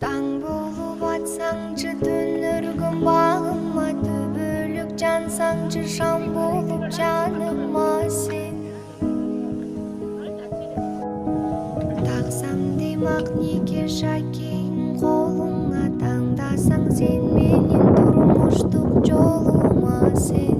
Таң болып атсаңшы түнерген бағыма, түбілік жансаңшы шам болып жаныма сен. Тақсам деймақ неге шәкең қолыңа, таңдасаң сен менен тұрмыштық жолыма сен.